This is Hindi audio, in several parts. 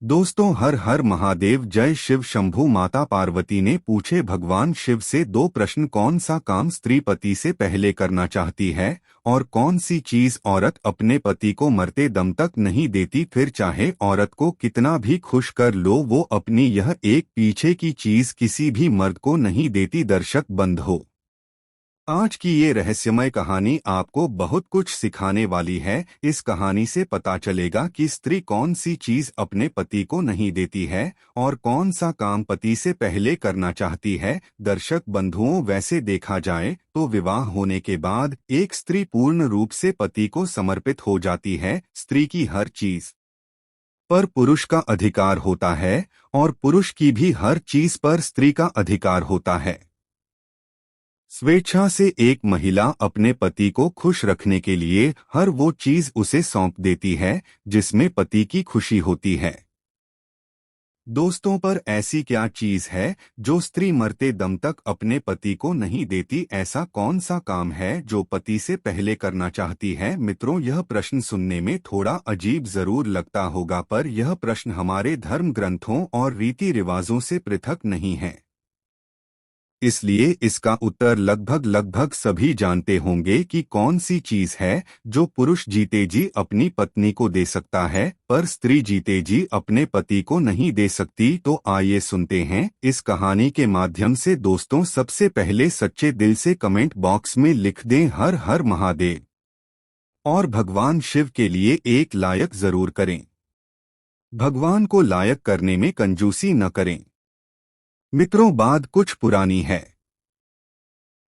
दोस्तों, हर हर महादेव, जय शिव शंभू। माता पार्वती ने पूछे भगवान शिव से दो प्रश्न। कौन सा काम स्त्री पति से पहले करना चाहती है और कौन सी चीज औरत अपने पति को मरते दम तक नहीं देती। फिर चाहे औरत को कितना भी खुश कर लो, वो अपनी यह एक पीछे की चीज किसी भी मर्द को नहीं देती। दर्शक बंद हो, आज की ये रहस्यमय कहानी आपको बहुत कुछ सिखाने वाली है। इस कहानी से पता चलेगा कि स्त्री कौन सी चीज अपने पति को नहीं देती है और कौन सा काम पति से पहले करना चाहती है। दर्शक बंधुओं, वैसे देखा जाए तो विवाह होने के बाद एक स्त्री पूर्ण रूप से पति को समर्पित हो जाती है। स्त्री की हर चीज पर पुरुष का अधिकार होता है और पुरुष की भी हर चीज पर स्त्री का अधिकार होता है। स्वेच्छा से एक महिला अपने पति को खुश रखने के लिए हर वो चीज उसे सौंप देती है जिसमें पति की खुशी होती है। दोस्तों, पर ऐसी क्या चीज है जो स्त्री मरते दम तक अपने पति को नहीं देती? ऐसा कौन सा काम है जो पति से पहले करना चाहती है? मित्रों, यह प्रश्न सुनने में थोड़ा अजीब जरूर लगता होगा, पर यह प्रश्न हमारे धर्म ग्रंथों और रीति रिवाजों से पृथक नहीं है। इसलिए इसका उत्तर लगभग सभी जानते होंगे कि कौन सी चीज है जो पुरुष जीते जी अपनी पत्नी को दे सकता है पर स्त्री जीते जी अपने पति को नहीं दे सकती। तो आइए सुनते हैं इस कहानी के माध्यम से। दोस्तों, सबसे पहले सच्चे दिल से कमेंट बॉक्स में लिख दें हर हर महादेव और भगवान शिव के लिए एक लायक जरूर करें। भगवान को लायक करने में कंजूसी न करें। मित्रों, बात कुछ पुरानी है।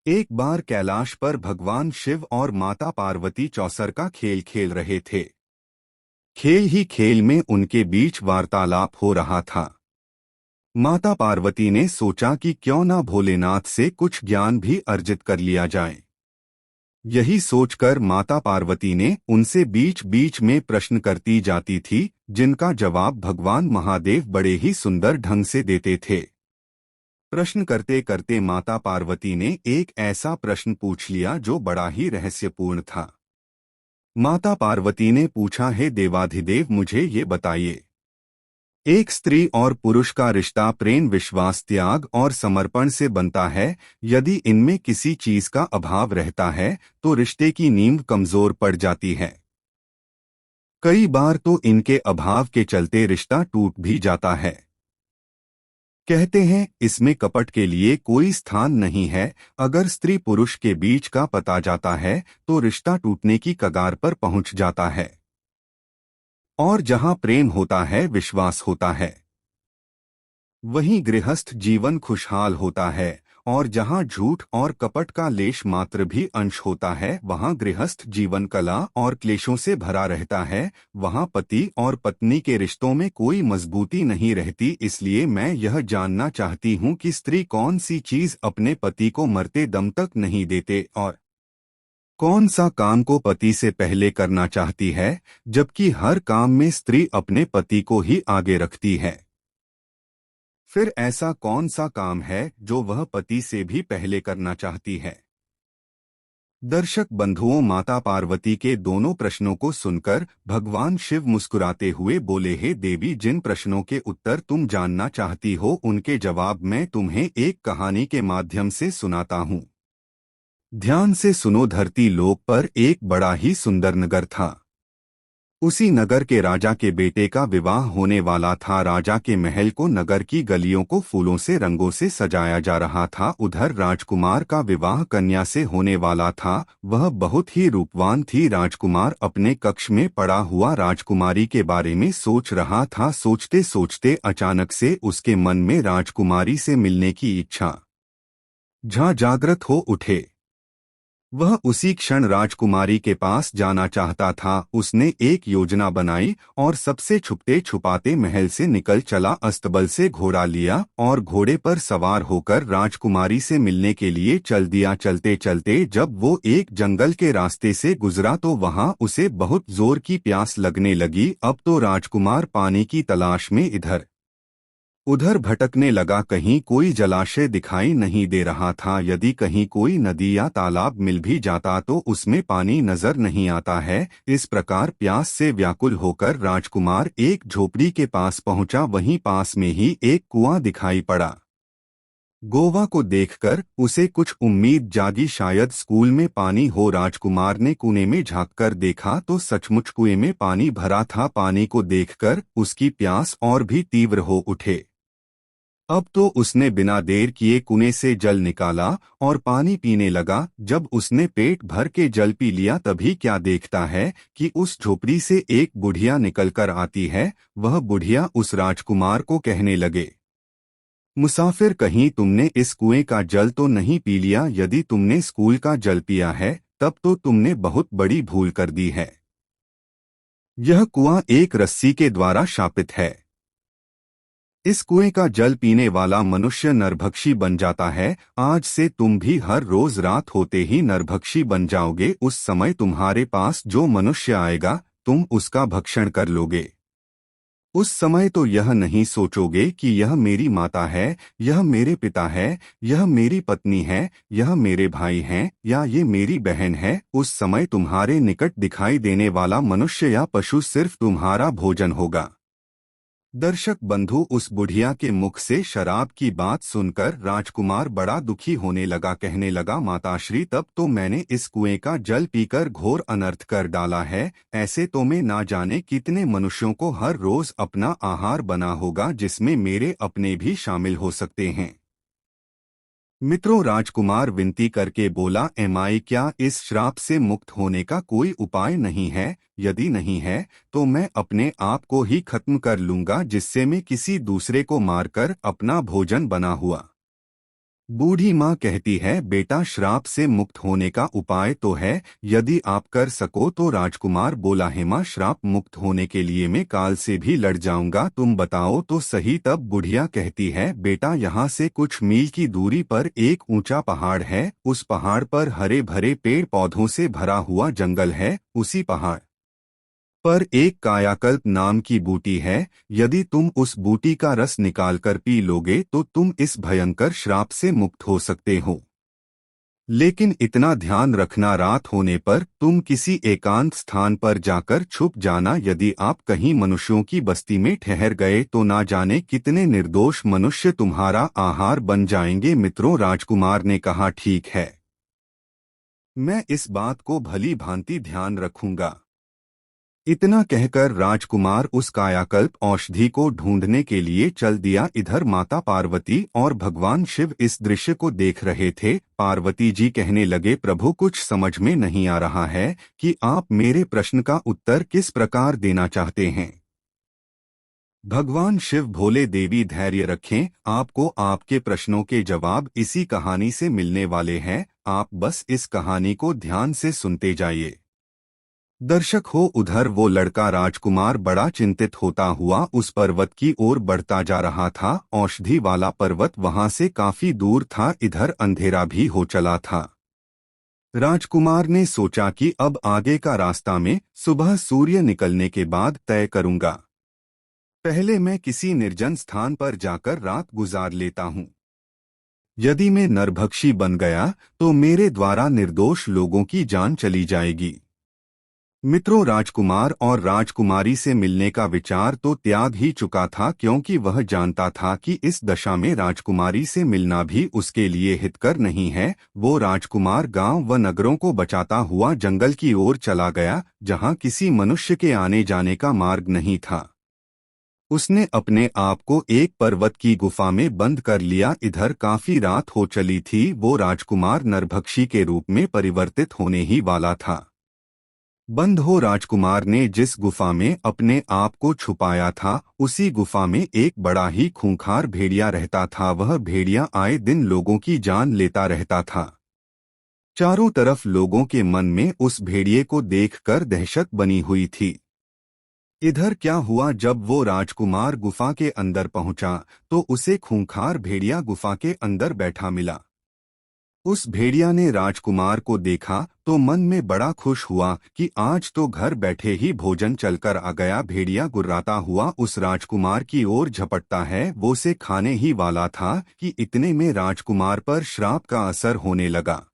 एक बार कैलाश पर भगवान शिव और माता पार्वती चौसर का खेल खेल रहे थे। खेल ही खेल में उनके बीच वार्तालाप हो रहा था। माता पार्वती ने सोचा कि क्यों ना भोलेनाथ से कुछ ज्ञान भी अर्जित कर लिया जाए। यही सोचकर माता पार्वती ने उनसे बीच बीच में प्रश्न करती जाती थी, जिनका जवाब भगवान महादेव बड़े ही सुंदर ढंग से देते थे। प्रश्न करते करते माता पार्वती ने एक ऐसा प्रश्न पूछ लिया जो बड़ा ही रहस्यपूर्ण था। माता पार्वती ने पूछा, हे देवाधिदेव, मुझे ये बताइए, एक स्त्री और पुरुष का रिश्ता प्रेम, विश्वास, त्याग और समर्पण से बनता है। यदि इनमें किसी चीज का अभाव रहता है तो रिश्ते की नींव कमजोर पड़ जाती है। कई बार तो इनके अभाव के चलते रिश्ता टूट भी जाता है। कहते हैं इसमें कपट के लिए कोई स्थान नहीं है। अगर स्त्री पुरुष के बीच का पता जाता है तो रिश्ता टूटने की कगार पर पहुंच जाता है। और जहां प्रेम होता है, विश्वास होता है, वहीं गृहस्थ जीवन खुशहाल होता है। और जहां झूठ और कपट का लेश मात्र भी अंश होता है, वहां गृहस्थ जीवन कला और क्लेशों से भरा रहता है। वहां पति और पत्नी के रिश्तों में कोई मजबूती नहीं रहती। इसलिए मैं यह जानना चाहती हूं कि स्त्री कौन सी चीज अपने पति को मरते दम तक नहीं देते और कौन सा काम को पति से पहले करना चाहती है, जबकि हर काम में स्त्री अपने पति को ही आगे रखती है। फिर ऐसा कौन सा काम है जो वह पति से भी पहले करना चाहती है? दर्शक बंधुओं, माता पार्वती के दोनों प्रश्नों को सुनकर भगवान शिव मुस्कुराते हुए बोले, हे देवी, जिन प्रश्नों के उत्तर तुम जानना चाहती हो उनके जवाब मैं तुम्हें एक कहानी के माध्यम से सुनाता हूँ। ध्यान से सुनो। धरती लोक पर एक बड़ा ही सुंदर नगर था। उसी नगर के राजा के बेटे का विवाह होने वाला था। राजा के महल को, नगर की गलियों को फूलों से, रंगों से सजाया जा रहा था। उधर राजकुमार का विवाह कन्या से होने वाला था। वह बहुत ही रूपवान थी। राजकुमार अपने कक्ष में पड़ा हुआ राजकुमारी के बारे में सोच रहा था। सोचते सोचते अचानक से उसके मन में राजकुमारी से मिलने की इच्छा जागृत हो उठे। वह उसी क्षण राजकुमारी के पास जाना चाहता था। उसने एक योजना बनाई और सबसे छुपते छुपाते महल से निकल चला। अस्तबल से घोड़ा लिया और घोड़े पर सवार होकर राजकुमारी से मिलने के लिए चल दिया। चलते चलते जब वो एक जंगल के रास्ते से गुजरा तो वहां उसे बहुत जोर की प्यास लगने लगी। अब तो राजकुमार पानी की तलाश में इधर उधर भटकने लगा। कहीं कोई जलाशय दिखाई नहीं दे रहा था। यदि कहीं कोई नदी या तालाब मिल भी जाता तो उसमें पानी नजर नहीं आता है। इस प्रकार प्यास से व्याकुल होकर राजकुमार एक झोपड़ी के पास पहुंचा। वहीं पास में ही एक कुआं दिखाई पड़ा। गोवा को देखकर उसे कुछ उम्मीद जागी, शायद स्कूल में पानी हो। राजकुमार ने कुएं में झांककर देखा तो सचमुच कुएं में पानी भरा था। पानी को देखकर उसकी प्यास और भी तीव्र हो उठे। अब तो उसने बिना देर किए कुएं से जल निकाला और पानी पीने लगा। जब उसने पेट भर के जल पी लिया तभी क्या देखता है कि उस झोपड़ी से एक बुढ़िया निकलकर आती है। वह बुढ़िया उस राजकुमार को कहने लगे, मुसाफिर, कहीं तुमने इस कुएं का जल तो नहीं पी लिया? यदि तुमने स्कूल का जल पिया है तब तो तुमने बहुत बड़ी भूल कर दी है। यह कुआं एक रस्सी के द्वारा शापित है। इस कुएं का जल पीने वाला मनुष्य नरभक्षी बन जाता है। आज से तुम भी हर रोज रात होते ही नरभक्षी बन जाओगे। उस समय तुम्हारे पास जो मनुष्य आएगा तुम उसका भक्षण कर लोगे। उस समय तो यह नहीं सोचोगे कि यह मेरी माता है, यह मेरे पिता है, यह मेरी पत्नी है, यह मेरे भाई हैं या ये मेरी बहन है। उस समय तुम्हारे निकट दिखाई देने वाला मनुष्य या पशु सिर्फ तुम्हारा भोजन होगा। दर्शक बंधु, उस बुढ़िया के मुख से शराब की बात सुनकर राजकुमार बड़ा दुखी होने लगा। कहने लगा, माताश्री, तब तो मैंने इस कुएं का जल पीकर घोर अनर्थ कर डाला है। ऐसे तो मैं ना जाने कितने मनुष्यों को हर रोज अपना आहार बना होगा, जिसमें मेरे अपने भी शामिल हो सकते हैं। मित्रों, राजकुमार विनती करके बोला, एमाई, क्या इस श्राप से मुक्त होने का कोई उपाय नहीं है? यदि नहीं है तो मैं अपने आप को ही खत्म कर लूंगा, जिससे मैं किसी दूसरे को मारकर अपना भोजन बना हुआ। बूढ़ी माँ कहती है, बेटा, श्राप से मुक्त होने का उपाय तो है, यदि आप कर सको तो। राजकुमार बोला, हे माँ, श्राप मुक्त होने के लिए मैं काल से भी लड़ जाऊंगा, तुम बताओ तो सही। तब बुढ़िया कहती है, बेटा, यहाँ से कुछ मील की दूरी पर एक ऊंचा पहाड़ है। उस पहाड़ पर हरे भरे पेड़ पौधों से भरा हुआ जंगल है। उसी पहाड़ पर एक कायाकल्प नाम की बूटी है। यदि तुम उस बूटी का रस निकालकर पी लोगे तो तुम इस भयंकर श्राप से मुक्त हो सकते हो। लेकिन इतना ध्यान रखना, रात होने पर तुम किसी एकांत स्थान पर जाकर छुप जाना। यदि आप कहीं मनुष्यों की बस्ती में ठहर गए तो ना जाने कितने निर्दोष मनुष्य तुम्हारा आहार बन जाएंगे। मित्रों, राजकुमार ने कहा, ठीक है, मैं इस बात को भली भांति ध्यान रखूंगा। इतना कहकर राजकुमार उस कायाकल्प औषधि को ढूंढने के लिए चल दिया। इधर माता पार्वती और भगवान शिव इस दृश्य को देख रहे थे। पार्वती जी कहने लगे, प्रभु, कुछ समझ में नहीं आ रहा है कि आप मेरे प्रश्न का उत्तर किस प्रकार देना चाहते हैं। भगवान शिव भोले, देवी धैर्य रखें, आपको आपके प्रश्नों के जवाब इसी कहानी से मिलने वाले हैं। आप बस इस कहानी को ध्यान से सुनते जाइए। दर्शक हो, उधर वो लड़का राजकुमार बड़ा चिंतित होता हुआ उस पर्वत की ओर बढ़ता जा रहा था। औषधि वाला पर्वत वहां से काफी दूर था। इधर अंधेरा भी हो चला था। राजकुमार ने सोचा कि अब आगे का रास्ता मैं सुबह सूर्य निकलने के बाद तय करूंगा। पहले मैं किसी निर्जन स्थान पर जाकर रात गुजार लेता हूं। यदि मैं नरभक्षी बन गया तो मेरे द्वारा निर्दोष लोगों की जान चली जाएगी। मित्रों, राजकुमार और राजकुमारी से मिलने का विचार तो त्याग ही चुका था, क्योंकि वह जानता था कि इस दशा में राजकुमारी से मिलना भी उसके लिए हितकर नहीं है। वो राजकुमार गांव व नगरों को बचाता हुआ जंगल की ओर चला गया, जहां किसी मनुष्य के आने जाने का मार्ग नहीं था। उसने अपने आप को एक पर्वत की गुफा में बंद कर लिया। इधर काफी रात हो चली थी। वो राजकुमार नरभक्षी के रूप में परिवर्तित होने ही वाला था। बंद हो राजकुमार ने जिस गुफा में अपने आप को छुपाया था, उसी गुफा में एक बड़ा ही खूंखार भेड़िया रहता था। वह भेड़िया आए दिन लोगों की जान लेता रहता था। चारों तरफ लोगों के मन में उस भेड़िए को देखकर दहशत बनी हुई थी। इधर क्या हुआ, जब वो राजकुमार गुफा के अंदर पहुंचा तो उसे खूंखार भेड़िया गुफा के अंदर बैठा मिला। उस भेड़िया ने राजकुमार को देखा तो मन में बड़ा खुश हुआ कि आज तो घर बैठे ही भोजन चलकर आ गया। भेड़िया गुर्राता हुआ उस राजकुमार की ओर झपटता है, वो से खाने ही वाला था कि इतने में राजकुमार पर श्राप का असर होने लगा।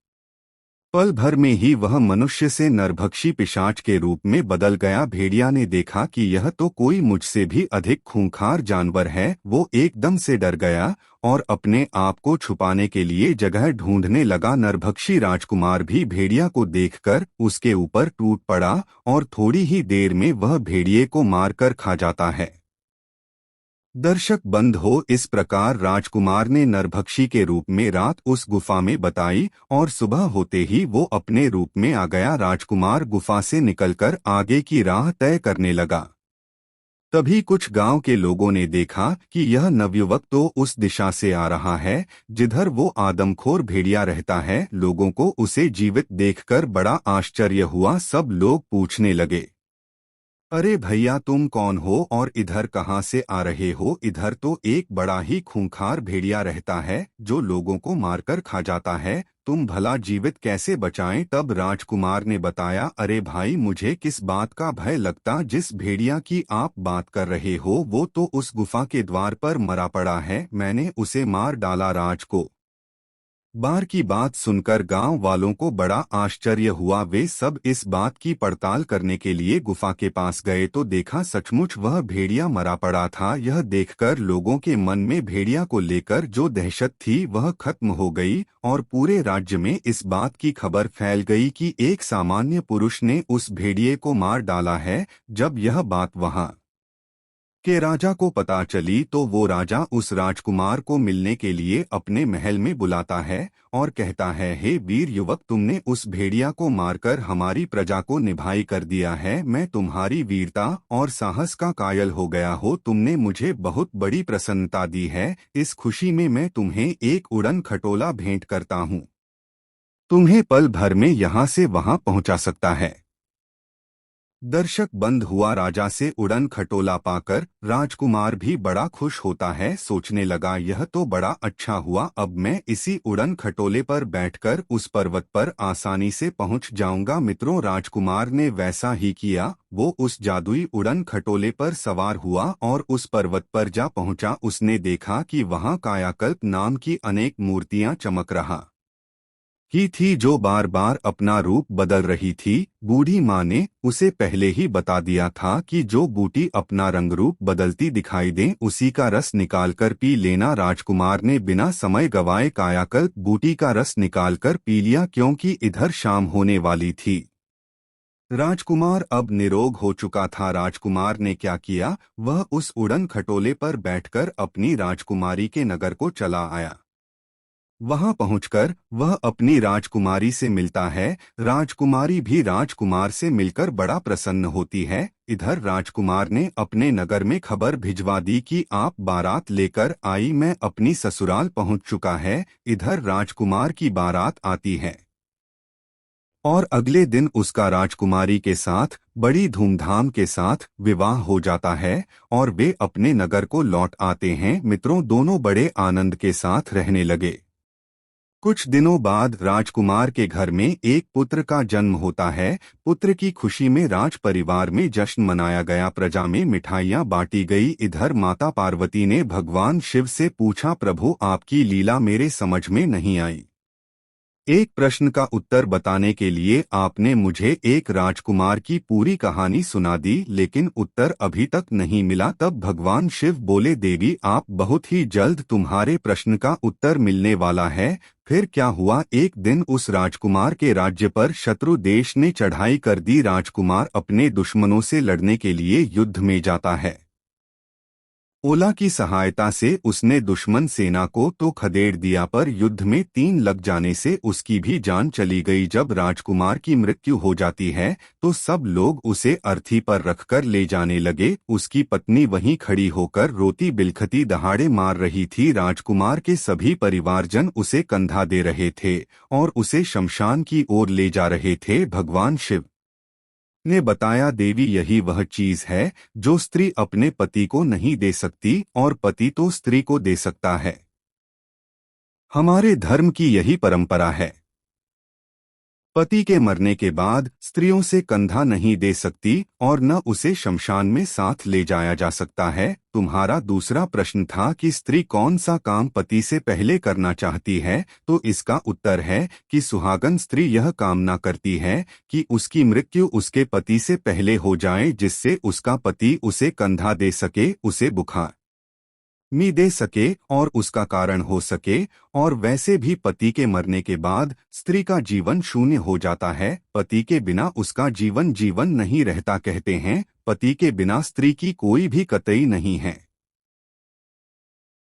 पल भर में ही वह मनुष्य से नरभक्षी पिशाच के रूप में बदल गया। भेड़िया ने देखा कि यह तो कोई मुझसे भी अधिक खूंखार जानवर है। वो एकदम से डर गया और अपने आप को छुपाने के लिए जगह ढूंढने लगा। नरभक्षी राजकुमार भी भेड़िया को देखकर उसके ऊपर टूट पड़ा और थोड़ी ही देर में वह भेड़िए को मारकर खा जाता है। दर्शक बंद हो, इस प्रकार राजकुमार ने नरभक्षी के रूप में रात उस गुफा में बताई और सुबह होते ही वो अपने रूप में आ गया। राजकुमार गुफा से निकलकर आगे की राह तय करने लगा। तभी कुछ गांव के लोगों ने देखा कि यह नवयुवक तो उस दिशा से आ रहा है जिधर वो आदमखोर भेड़िया रहता है। लोगों को उसे जीवित देखकर बड़ा आश्चर्य हुआ। सब लोग पूछने लगे, अरे भैया तुम कौन हो और इधर कहाँ से आ रहे हो? इधर तो एक बड़ा ही खूंखार भेड़िया रहता है जो लोगों को मारकर खा जाता है, तुम भला जीवित कैसे बचाएं? तब राजकुमार ने बताया, अरे भाई मुझे किस बात का भय लगता, जिस भेड़िया की आप बात कर रहे हो वो तो उस गुफा के द्वार पर मरा पड़ा है, मैंने उसे मार डाला। राज को बार की बात सुनकर गांव वालों को बड़ा आश्चर्य हुआ। वे सब इस बात की पड़ताल करने के लिए गुफा के पास गए तो देखा सचमुच वह भेड़िया मरा पड़ा था। यह देखकर लोगों के मन में भेड़िया को लेकर जो दहशत थी वह खत्म हो गई और पूरे राज्य में इस बात की खबर फैल गई कि एक सामान्य पुरुष ने उस भेड़िए को मार डाला है। जब यह बात वहां के राजा को पता चली तो वो राजा उस राजकुमार को मिलने के लिए अपने महल में बुलाता है और कहता है, हे वीर युवक, तुमने उस भेड़िया को मारकर हमारी प्रजा को निभाई कर दिया है। मैं तुम्हारी वीरता और साहस का कायल हो गया हो। तुमने मुझे बहुत बड़ी प्रसन्नता दी है। इस खुशी में मैं तुम्हें एक उड़न खटोला भेंट करता हूँ, तुम्हें पल भर में यहाँ से वहाँ पहुँचा सकता है। दर्शक बंद हुआ। राजा से उड़न खटोला पाकर राजकुमार भी बड़ा खुश होता है। सोचने लगा, यह तो बड़ा अच्छा हुआ, अब मैं इसी उड़न खटोले पर बैठकर उस पर्वत पर आसानी से पहुंच जाऊंगा। मित्रों, राजकुमार ने वैसा ही किया। वो उस जादुई उड़न खटोले पर सवार हुआ और उस पर्वत पर जा पहुंचा। उसने देखा कि वहां कायाकल्प नाम की अनेक मूर्तियां चमक रहा ही थी जो बार बार अपना रूप बदल रही थी। बूढ़ी माँ ने उसे पहले ही बता दिया था कि जो बूटी अपना रंग रूप बदलती दिखाई दे उसी का रस निकालकर पी लेना। राजकुमार ने बिना समय गवाए कायाकल्प बूटी का रस निकालकर पी लिया, क्योंकि इधर शाम होने वाली थी। राजकुमार अब निरोग हो चुका था। राजकुमार ने क्या किया, वह उस उड़न खटोले पर बैठकर अपनी राजकुमारी के नगर को चला आया। वहां पहुंचकर वह अपनी राजकुमारी से मिलता है। राजकुमारी भी राजकुमार से मिलकर बड़ा प्रसन्न होती है। इधर राजकुमार ने अपने नगर में खबर भिजवा दी कि आप बारात लेकर आई, मैं अपनी ससुराल पहुंच चुका है। इधर राजकुमार की बारात आती है और अगले दिन उसका राजकुमारी के साथ बड़ी धूमधाम के साथ विवाह हो जाता है और वे अपने नगर को लौट आते हैं। मित्रों, दोनों बड़े आनंद के साथ रहने लगे। कुछ दिनों बाद राजकुमार के घर में एक पुत्र का जन्म होता है। पुत्र की खुशी में राज परिवार में जश्न मनाया गया, प्रजा में मिठाइयाँ बांटी गई। इधर माता पार्वती ने भगवान शिव से पूछा, प्रभु आपकी लीला मेरे समझ में नहीं आई। एक प्रश्न का उत्तर बताने के लिए आपने मुझे एक राजकुमार की पूरी कहानी सुना दी, लेकिन उत्तर अभी तक नहीं मिला। तब भगवान शिव बोले, देवी आप बहुत ही जल्द तुम्हारे प्रश्न का उत्तर मिलने वाला है। फिर क्या हुआ, एक दिन उस राजकुमार के राज्य पर शत्रु देश ने चढ़ाई कर दी। राजकुमार अपने दुश्मनों से लड़ने के लिए युद्ध में जाता है। ओला की सहायता से उसने दुश्मन सेना को तो खदेड़ दिया, पर युद्ध में तीन लग जाने से उसकी भी जान चली गई। जब राजकुमार की मृत्यु हो जाती है तो सब लोग उसे अर्थी पर रखकर ले जाने लगे। उसकी पत्नी वहीं खड़ी होकर रोती बिलखती दहाड़े मार रही थी। राजकुमार के सभी परिवारजन उसे कंधा दे रहे थे और उसे शमशान की ओर ले जा रहे थे। भगवान शिव ने बताया, देवी यही वह चीज है जो स्त्री अपने पति को नहीं दे सकती और पति तो स्त्री को दे सकता है। हमारे धर्म की यही परंपरा है। पति के मरने के बाद स्त्रियों से कंधा नहीं दे सकती और न उसे शमशान में साथ ले जाया जा सकता है। तुम्हारा दूसरा प्रश्न था कि स्त्री कौन सा काम पति से पहले करना चाहती है, तो इसका उत्तर है कि सुहागन स्त्री यह कामना करती है कि उसकी मृत्यु उसके पति से पहले हो जाए, जिससे उसका पति उसे कंधा दे सके, उसे बुखार मी दे सके और उसका कारण हो सके। और वैसे भी पति के मरने के बाद स्त्री का जीवन शून्य हो जाता है। पति के बिना उसका जीवन जीवन नहीं रहता। कहते हैं पति के बिना स्त्री की कोई भी कतई नहीं है।